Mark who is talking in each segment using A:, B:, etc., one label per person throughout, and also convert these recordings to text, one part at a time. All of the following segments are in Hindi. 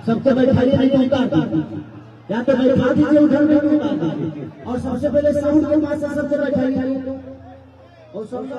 A: सबसे बैठाइए नहीं तो उतार दीजिए, या तो बैठा दीजिए उधर में तो उतार दीजिए। और सबसे पहले साउंड के पास से सबसे बैठाइए और सबसे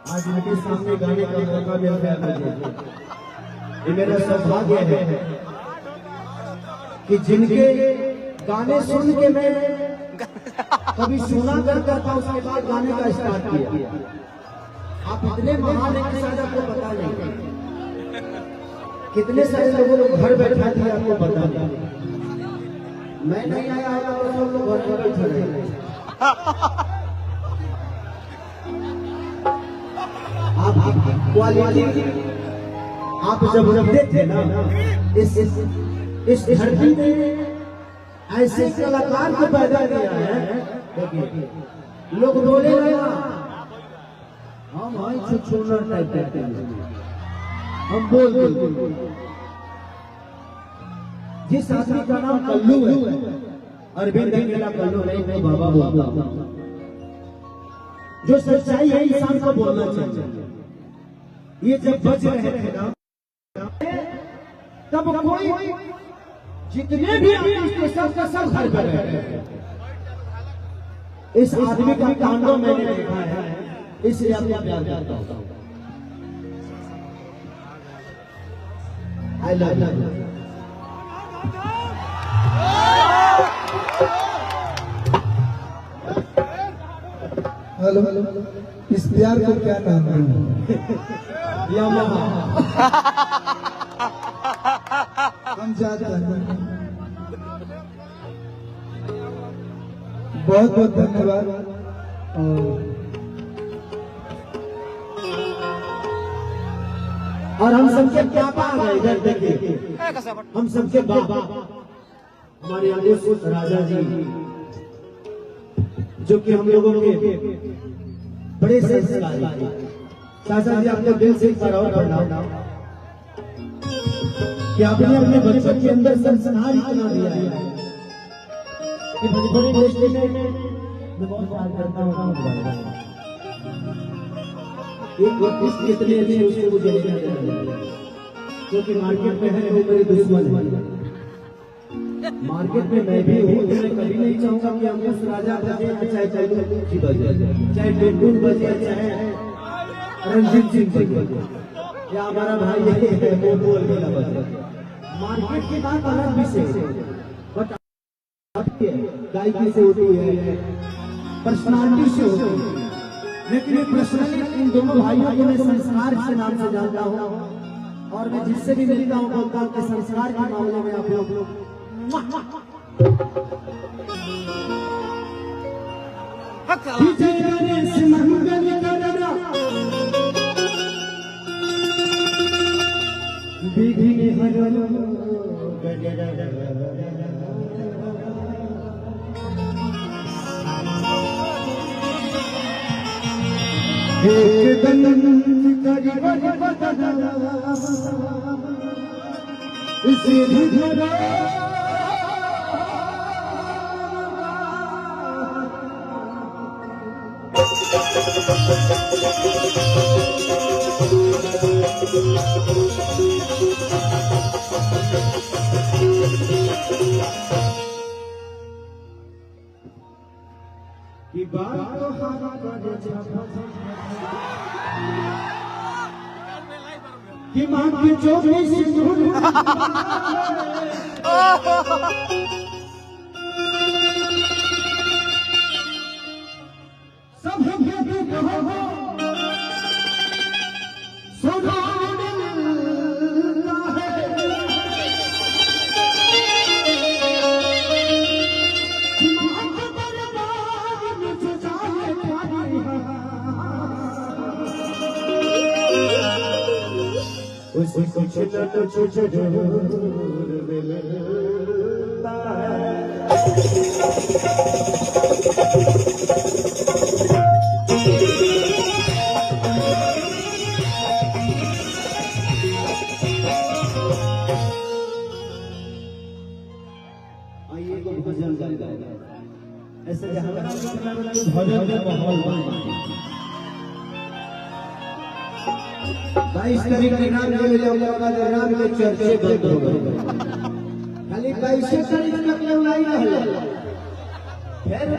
A: आज उनके सामने गाने का मौका मिल गया मुझे। ये मेरा सौभाग्य है कि जिनके गाने सुन के मैं कभी सुना करता था, उसके बाद गाने का स्टार्ट किया। आप इतने महान हैं कि शायद आपको पता नहीं, कितने सारे लोगों को घर बैठा थे आपको पता नहीं। मैं नहीं आया तो सब लोग घर पर बैठे रहे। आप क्वालिटी आप जब रखते थे ना, इस धरती में ऐसे कलाकार को पैदा किया है। देखिए लोग बोले ना हम छुछुनर टाइप करते हैं, हम बोल जिस आदमी का नाम कल्लू है, अरविंद अकेला कल्लू नहीं, मैं बाबा बोलता हूँ। जो सच्चाई है इंसान को बोलना चाहिए। ये जब बज रहे थे ना, तब कोई जितने भी सब घर पर रहे। इस आदमी का तांडव मैंने देखा है, इसलिए आपको प्यार करता हूं। I love you.
B: हेलो, इस प्यार को क्या नाम है? हम जाते हैं। बहुत बहुत धन्यवाद।
A: और हम सबके क्या बाप है, इधर देखिए, हम सबके बाबा हमारे आदेश राजा जी, जो कि हम लोगों के बड़े संस्कारी। चाचा जी आपने दिल से करना कि आपने अपने बच्चों के अंदर संस्कार इतना दिया है कि बड़ी बड़ी में मैं बहुत प्यार करता हूँ। एक कितने अच्छे उससे मुझे क्योंकि मार्केट में है वो मेरे दुश्मन है। मार्केट में मैं भी हूँ, तो मैं कभी नहीं चाहूंगा कि अंकुश राजा बजे चाहे चैतन्य बजे, चाहे टेंडुल बजे, चाहे रणजीत सिंह बजे, या हमारा भाई है वो बोल मेरा बजे। मार्केट की बात अलग विषय है, बट गायकी से होती है, पर्सनालिटी से होती है। लेकिन पर्सनली इन दोनों भाइयों को मैं संस्कार के नाम से जानता हूँ, और मैं जिससे भी मिलता हूँ बोलता हूँ कि संस्कार के मामले में आप लोग कि मां की चोटी सिंदूर उसको कुछ न कुछ जरूर मिलता है। आइए को भजन गाएगा ऐसे भजन का माहौल बना 22 तारीख के नाम ले लिया नाम के चर्चे बंद हो गए खाली 22 तारीख तक ले उड़ाई रहा फिर